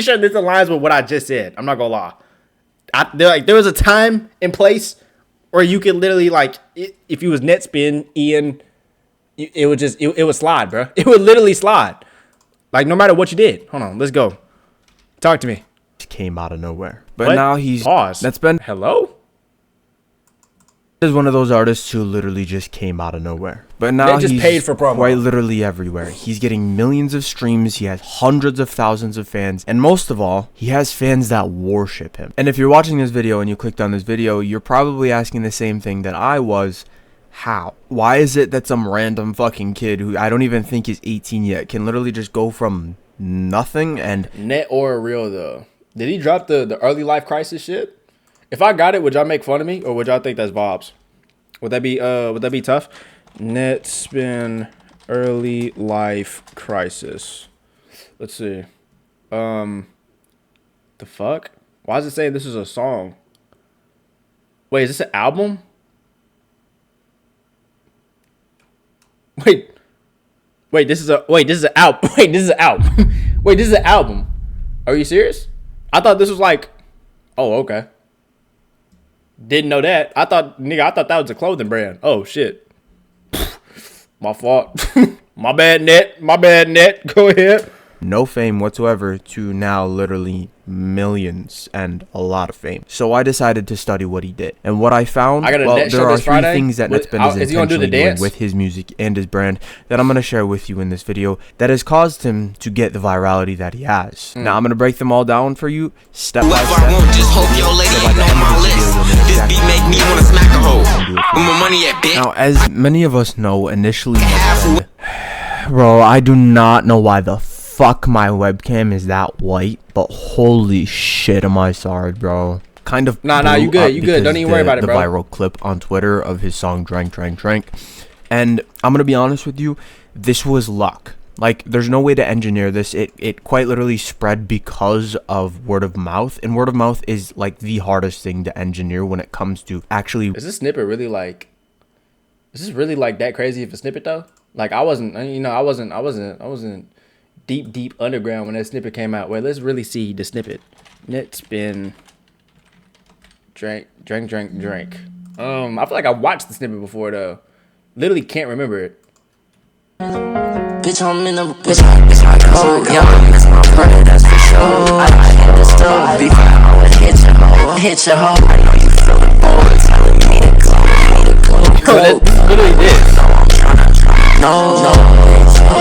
pretty sure this aligns with what I just said. I'm not gonna lie. There was a time and place where you could literally if you was Nettspend, Ian, it would slide, bro. It would literally slide. Like no matter what you did. Hold on, let's go. Talk to me. Came out of nowhere, but what? Now he's Pause. Nettspend. Hello. Is one of those artists who literally just came out of nowhere, but now they just he's paid for promo. Quite literally everywhere. He's getting millions of streams. He has hundreds of thousands of fans, and most of all, he has fans that worship him. And if you're watching this video and you clicked on this video, you're probably asking the same thing that I was. How? Why is it that some random fucking kid who I don't even think is 18 yet can literally just go from nothing and net or real though? Did he drop the early life crisis shit? If I got it, would y'all make fun of me or would y'all think that's vibes? Would that be tough? Nettspend early life crisis. Let's see. The fuck? Why is it saying this is a song? Wait, is this an album? Wait, this is an album. Wait, this is an album. Wait, this is an album. Are you serious? I thought this was like, oh, okay. Didn't know that. I thought that was a clothing brand. Oh shit. My fault. My bad, Net. Go ahead. No fame whatsoever to now literally millions and a lot of fame. So I decided to study what he did. And what I found, there are three things that Nettspend is intentionally doing with his music and his brand that I'm going to share with you in this video that has caused him to get the virality that he has. Now I'm going to break them all down for you step by step. Now, as many of us know, initially, bro, I do not know why the fuck my webcam is that white, but holy shit am I sorry, bro. Kind of nah, you good, don't even worry about it, bro. The viral clip on Twitter of his song Drank. And I'm gonna be honest with you, this was luck. Like, there's no way to engineer this. It quite literally spread because of word of mouth, and word of mouth is like the hardest thing to engineer when it comes to actually. Is this snippet really like? Is this really like that crazy of a snippet though? Like I wasn't deep underground when that snippet came out. Wait, let's really see the snippet. Nettspend drank. I feel like I watched the snippet before though. Literally can't remember it. Bitch, I'm in the bitch. Oh, yeah, that's my brother, that's for sure. I hit the stove before I would hit your hoe. I know you feel the boys telling me to go. Bro, that's literally this. So I'm tryna, no,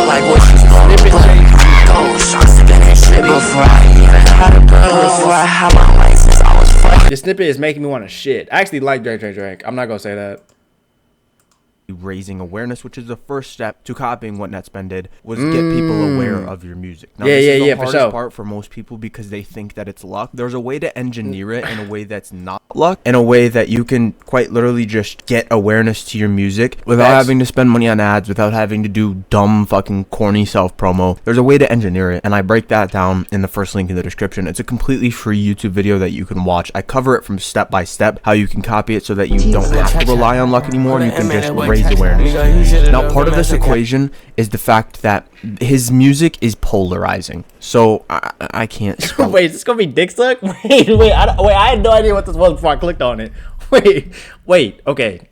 like what you snippet. Before I even had a brother, before I had my license, I was fucking. The snippet is making me want to shit. I actually like Drake. I'm not gonna say that. Raising awareness, which is the first step to copying what Nettspend did, was get people aware of your music. Now, this is the hardest part for most people because they think that it's luck. There's a way to engineer it in a way that's not luck, in a way that you can quite literally just get awareness to your music without having to spend money on ads, without having to do dumb fucking corny self-promo. There's a way to engineer it, and I break that down in the first link in the description. It's a completely free YouTube video that you can watch. I cover it from step by step, how you can copy it so that you don't have to rely on luck anymore, and you can just raise awareness. Now, part of this equation is the fact that his music is polarizing. So I can't spell. Wait, is this gonna be dick suck? Wait, I had no idea what this was before I clicked on it. Wait, okay.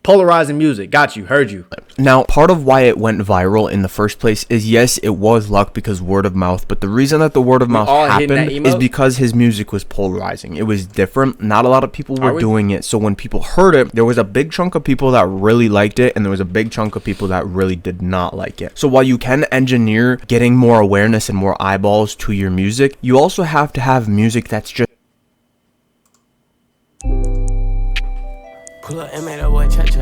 Polarizing music. Got you. Heard you. Now, part of why it went viral in the first place is, yes, it was luck because word of mouth. But the reason that the word of mouth happened is because his music was polarizing. It was different. Not a lot of people were doing it. So when people heard it, there was a big chunk of people that really liked it. And there was a big chunk of people that really did not like it. So while you can engineer getting more awareness and more eyeballs to your music, you also have to have music that's just... Pull up and make that boy cha-cha.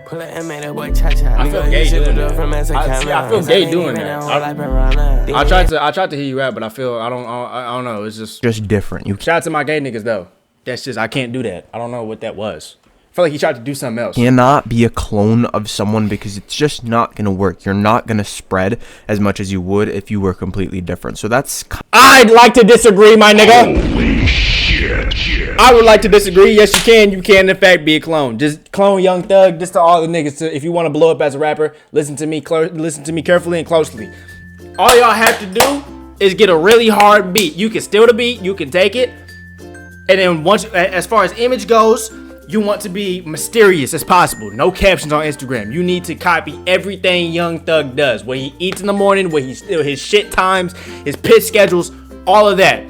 Pull up and make that boy cha-cha. I feel gay doing that. I feel gay doing that. I tried to hear you out, but I don't know. It's just different. Shout out to my gay niggas though. That's just, I can't do that. I don't know what that was. I feel like he tried to do something else. Cannot be a clone of someone because it's just not gonna work. You're not gonna spread as much as you would if you were completely different. So that's... I'd like to disagree, my nigga. Holy shit. I would like to disagree. Yes, you can. You can, in fact, be a clone. Just clone Young Thug. Just to all the niggas. If you want to blow up as a rapper, listen to me carefully and closely. All y'all have to do is get a really hard beat. You can steal the beat, you can take it, and then once, as far as image goes, you want to be mysterious as possible. No captions on Instagram. You need to copy everything Young Thug does. When he eats in the morning, when he steals his shit times, his piss schedules, all of that.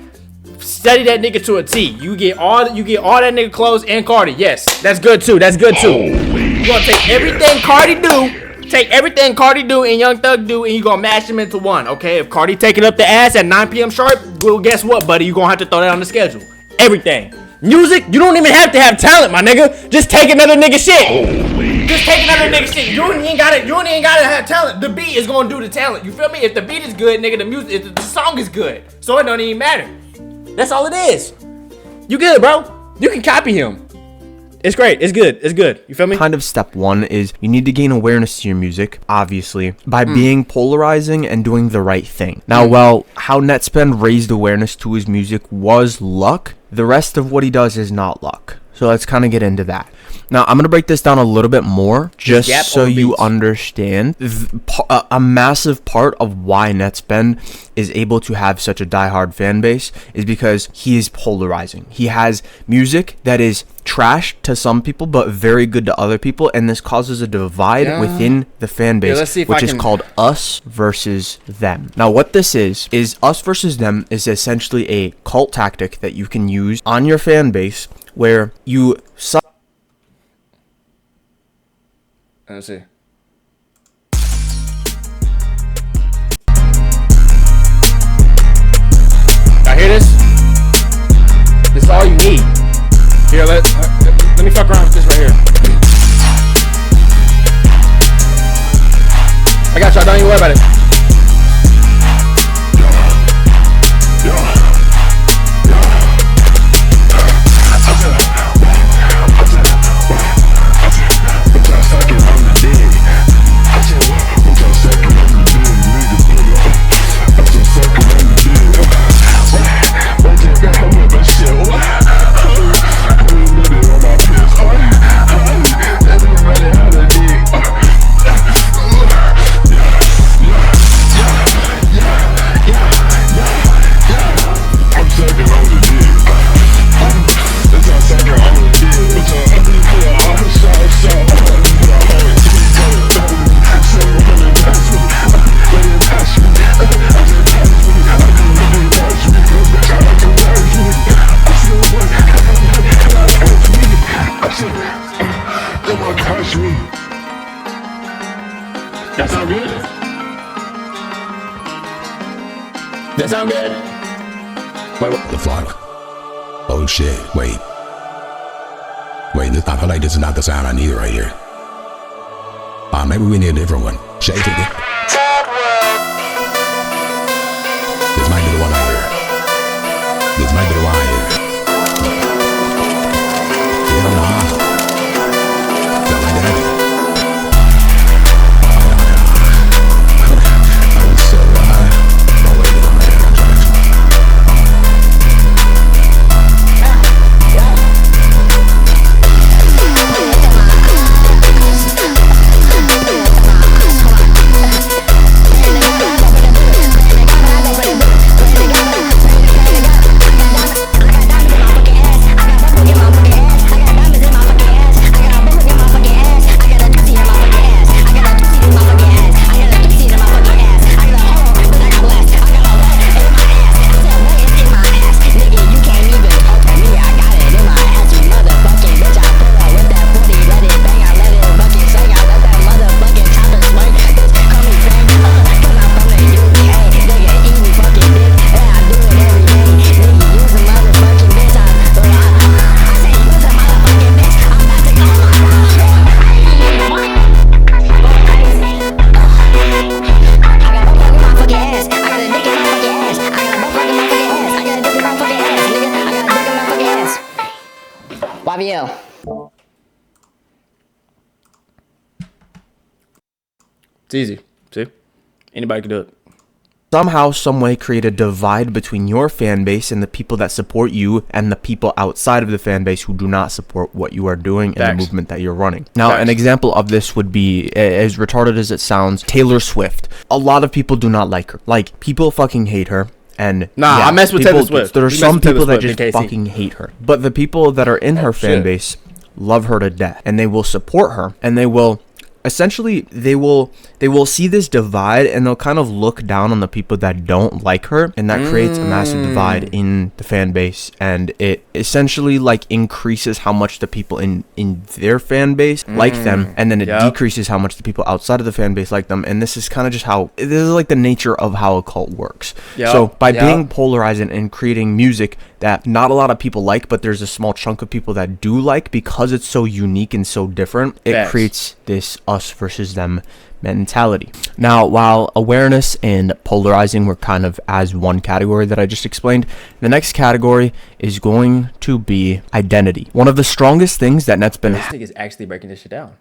Study that nigga to a T. You get all that nigga clothes and Cardi. Yes, that's good too. That's good too. You gonna take everything Cardi do and Young Thug do, and you gonna mash them into one. Okay, if Cardi taking up the ass at 9 p.m. sharp, well, guess what, buddy? You gonna have to throw that on the schedule. Everything. Music, you don't even have to have talent, my nigga. Just take another nigga shit. Just take another nigga shit. You ain't gotta have talent. The beat is gonna do the talent. You feel me? If the beat is good, nigga, the song is good. So it don't even matter. That's all it is. You good, bro. You can copy him. It's great. It's good. It's good. You feel me? Kind of step one is you need to gain awareness to your music, obviously, by being polarizing and doing the right thing. Now, while how Nettspend raised awareness to his music was luck, the rest of what he does is not luck. So let's kind of get into that. Now, I'm going to break this down a little bit more just so you understand. A massive part of why Nettspend is able to have such a diehard fan base is because he is polarizing. He has music that is trash to some people but very good to other people, and this causes a divide within the fan base, which is called us versus them. Now, what this is us versus them is essentially a cult tactic that you can use on your fan base where you let's see. Y'all hear this? This is all you need. Here, let me fuck around with this right here. I got y'all. Don't even worry about it. That sound good? That sound good? Wait, what the fuck? Oh shit, wait, I feel like this is not the sound I need right here. Maybe we need a different one. Shake it. This might be the one I hear. This might be the one I hear. You don't know. Don't like that. It's easy. See? Anybody can do it. somehow, some way create a divide between your fan base and the people that support you and the people outside of the fan base who do not support what you are doing and the movement that you're running. Now, an example of this would be, as retarded as it sounds, Taylor Swift. A lot of people do not like her. Like, people fucking hate her. And I mess with Taylor Swift. There are some people that just fucking hate her. But the people that are in her fan base love her to death. And they will support her. And they will... essentially, they will see this divide, and they'll kind of look down on the people that don't like her, and that creates a massive divide in the fan base, and it essentially like increases how much the people in their fan base like them, and then it decreases how much the people outside of the fan base like them. And this is kind of just how this is like the nature of how a cult works. So by being polarizing and creating music that not a lot of people like, but there's a small chunk of people that do like, because it's so unique and so different, it creates this us versus them mentality. Now, while awareness and polarizing were kind of as one category that I just explained, the next category is going to be identity. One of the strongest things that Nettspend is actually breaking this shit down,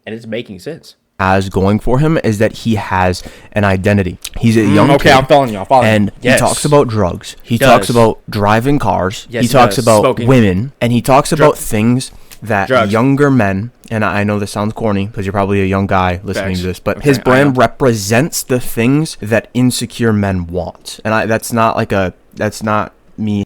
and it's making sense. Has going for him is that he has an identity. He's a young kid. I'm following you. And he talks about drugs. He talks about driving cars. He talks about smoking women, and he talks about things that younger men, and I know this sounds corny because you're probably a young guy listening to this, but his brand represents the things that insecure men want. And that's not me.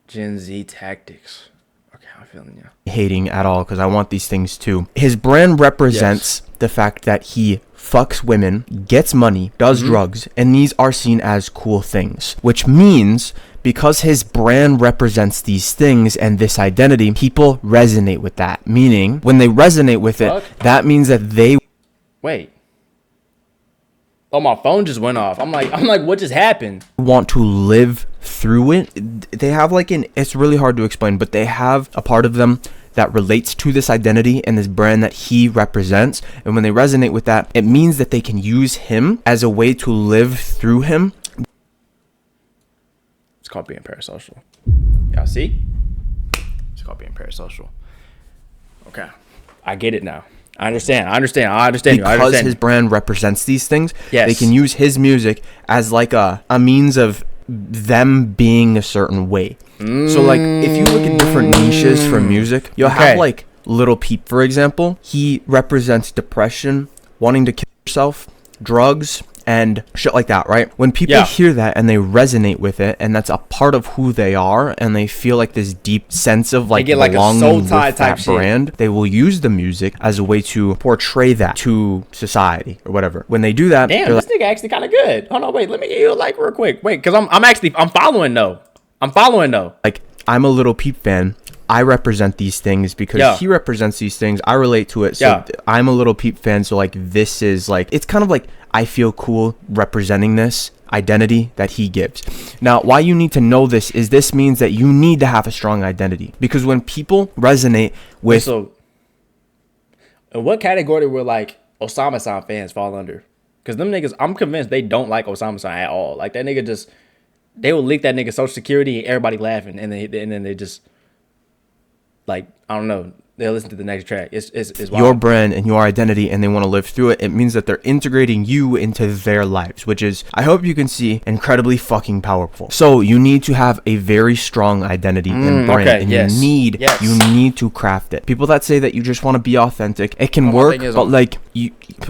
Gen Z tactics. Okay, I'm feeling you. Hating at all, because I want these things too. His brand represents the fact that he fucks women, gets money, does drugs, and these are seen as cool things, which means because his brand represents these things and this identity, people resonate with that. Meaning, when they resonate with it, that means that they... Wait. Oh, my phone just went off. I'm like, what just happened? Want to live through it. They have like it's really hard to explain, but they have a part of them that relates to this identity and this brand that he represents. And when they resonate with that, it means that they can use him as a way to live through him. It's called being parasocial. Y'all see? It's called being parasocial. Okay. I get it now. I understand. Because his brand represents these things, they can use his music as like a means of them being a certain way. So like if you look at different niches for music, you'll have like Lil Peep, for example. He represents depression, wanting to kill yourself, drugs, and shit like that, right? When people hear that and they resonate with it, and that's a part of who they are, and they feel like this deep sense of like belonging with that brand, they will use the music as a way to portray that to society or whatever. When they do that, damn, this nigga actually kind of good. Hold on, wait, let me get you a like real quick. Wait, because I'm following though. Like, I'm a Lil Peep fan. I represent these things because he represents these things. I relate to it. So I'm a Lil Peep fan. So like, this is like, it's kind of like, I feel cool representing this identity that he gives. Now, why you need to know this is this means that you need to have a strong identity, because when people resonate with... So, in what category will like Osama-san fans fall under? Because them niggas, I'm convinced they don't like Osama-san at all. Like that nigga just, they will leak that nigga social security and everybody laughing, and then they just, like, I don't know, they'll listen to the next track. It's wild. Your brand and your identity, and they want to live through it. It means that they're integrating you into their lives, which is, I hope you can see, incredibly fucking powerful. So you need to have a very strong identity and brand, and you need to craft it. People that say that you just want to be authentic, it can work, but like,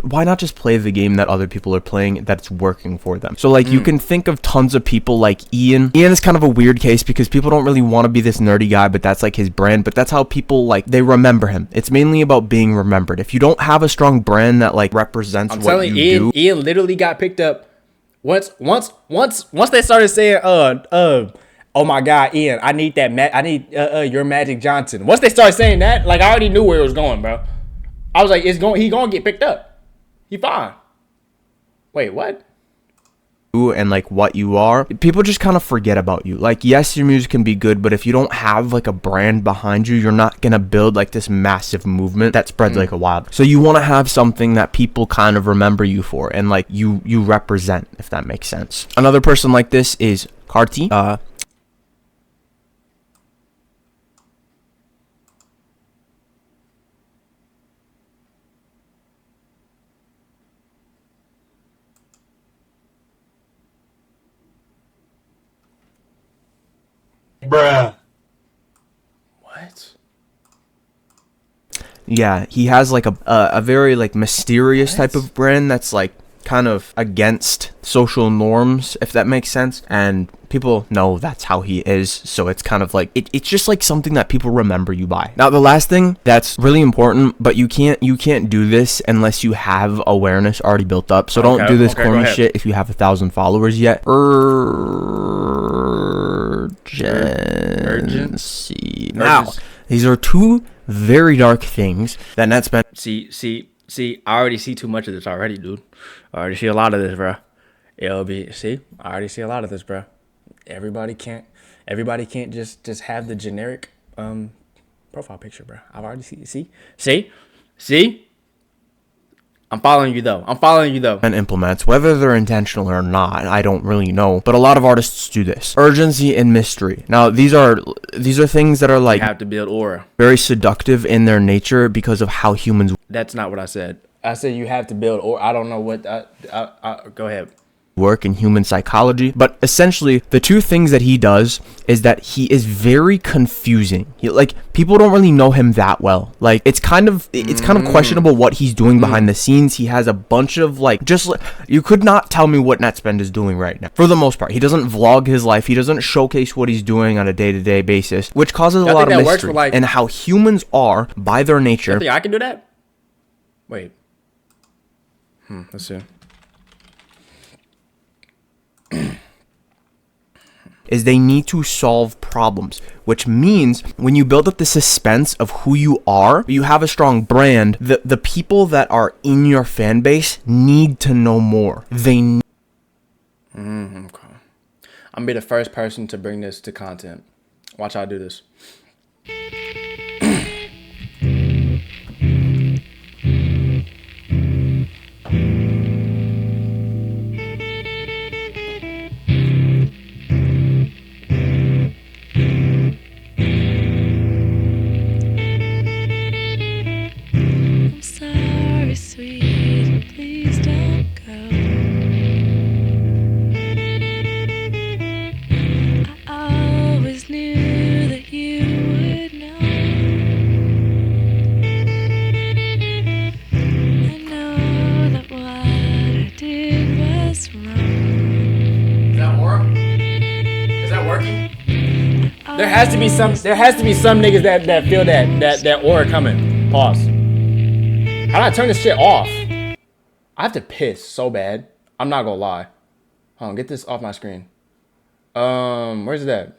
why not just play the game that other people are playing that's working for them? So like, you can think of tons of people like Ian. Ian is kind of a weird case because people don't really want to be this nerdy guy, but that's like his brand. But that's how people like, they remember him. It's mainly about being remembered. If you don't have a strong brand that like represents what you do, Ian literally got picked up once they started saying oh my God, Ian, I need that I need your Magic Johnson. Once they started saying that, like, I already knew where it was going, bro. I was like, he gonna get picked up. He fine. Wait, what? And like what you are, people just kind of forget about you. Like, yes, your music can be good, but if you don't have like a brand behind you, you're not gonna build like this massive movement that spreads like a wild. So you want to have something that people kind of remember you for, and like you represent, if that makes sense. Another person like this is Carti. What? Yeah, he has like a very like mysterious type of brand that's like kind of against social norms, if that makes sense. And people know that's how he is, so it's kind of like it's just like something that people remember you by. Now the last thing that's really important, but you can't do this unless you have awareness already built up. So don't do this corny shit if you have 1,000 followers yet. Urgency. Now these are two very dark things that Nettspend. See, I already see too much of this already, dude. I already see a lot of this, bro. I already see a lot of this, bro. Everybody can't just have the generic profile picture, bro. I've already see. I'm following you though. And implements, whether they're intentional or not, I don't really know. But a lot of artists do this. Urgency and mystery. Now, these are things that are like, you have to build aura. Very seductive in their nature because of how humans. That's not what I said. I said you have to build aura. I don't know what. Go ahead. Work in human psychology, but essentially the two things that he does is that he is very confusing. People don't really know him that well. Like it's kind of questionable what he's doing behind the scenes. He has a bunch of you could not tell me what Nettspend is doing right now. For the most part, he doesn't vlog his life. He doesn't showcase what he's doing on a day-to-day basis, which causes a lot of mystery and how humans are by their nature. I can do that. Wait. Let's see. Is they need to solve problems, which means when you build up the suspense of who you are, you have a strong brand, the people that are in your fan base need to know more. Okay. I'm gonna be the first person to bring this to content. Watch how I do this. There has to be some niggas that feel that aura coming. Pause. How do I turn this shit off? I have to piss so bad. I'm not gonna lie. Hold on, get this off my screen. Where's that?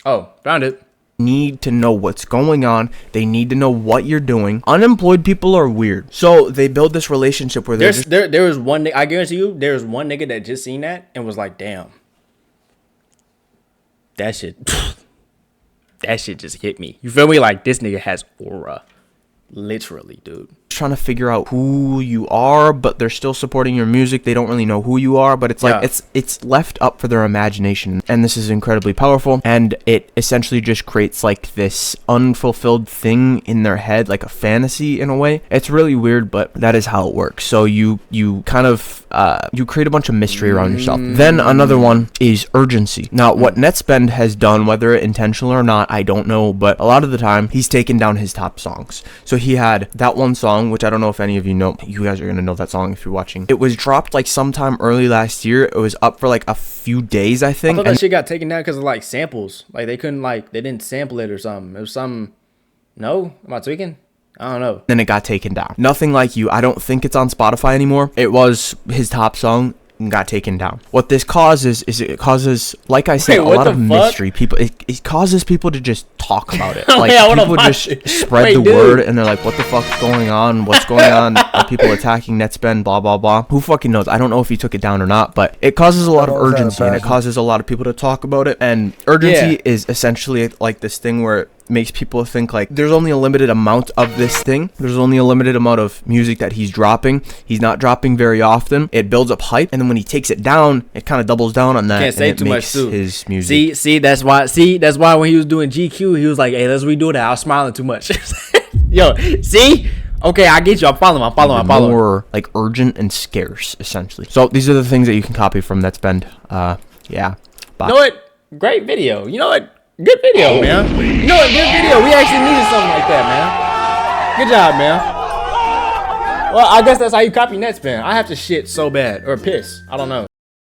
Oh, found it. Need to know what's going on. They need to know what you're doing. Unemployed people are weird, so they build this relationship where there was one. I guarantee you, there was one nigga that just seen that and was like, "Damn, that shit." That shit just hit me. You feel me? Like, this nigga has aura. Literally, dude. Trying to figure out who you are, but they're still supporting your music. They don't really know who you are, but it's like it's left up for their imagination, and this is incredibly powerful. And it essentially just creates like this unfulfilled thing in their head, like a fantasy in a way. It's really weird, but that is how it works. So you kind of you create a bunch of mystery around yourself. Then another one is urgency. Now, what Nettspend has done, whether intentional or not, I don't know, but a lot of the time he's taken down his top songs. So he had that one song, which I don't know if any of you know. You guys are gonna know that song if you're watching. It was dropped like sometime early last year. It was up for like a few days, I think. I thought that shit got taken down because of like samples. Like they didn't sample it or something. It was some. No, am I tweaking? I don't know. Then it got taken down. Nothing Like You. I don't think it's on Spotify anymore. It was his top song and got taken down. What this causes is it causes, like I said, a lot of mystery. People, it causes people to just talk about it. Like people just spread the word, and they're like, "What the fuck's going on? What's going on? Are people attacking Nettspend? Blah blah blah." Who fucking knows? I don't know if he took it down or not, but it causes a lot of urgency, and it causes a lot of people to talk about it. And urgency is essentially like this thing where makes people think like there's only a limited amount of this thing. There's only a limited amount of music that he's dropping. He's not dropping very often. It builds up hype, and then when he takes it down, it kind of doubles down on that. Can't say too much too. His music. See, that's why when he was doing GQ, he was like, "Hey, let's redo that." I was smiling too much. Yo, see? Okay, I get you. I'm following. More like urgent and scarce, essentially. So these are the things that you can copy from Nettspend. Yeah. Bye. You know what? Great video. You know what? Good video, man. You know what? Good video. We actually needed something like that, man. Good job, man. Well, I guess that's how you copy Nettspend. I have to shit so bad. Or piss. I don't know.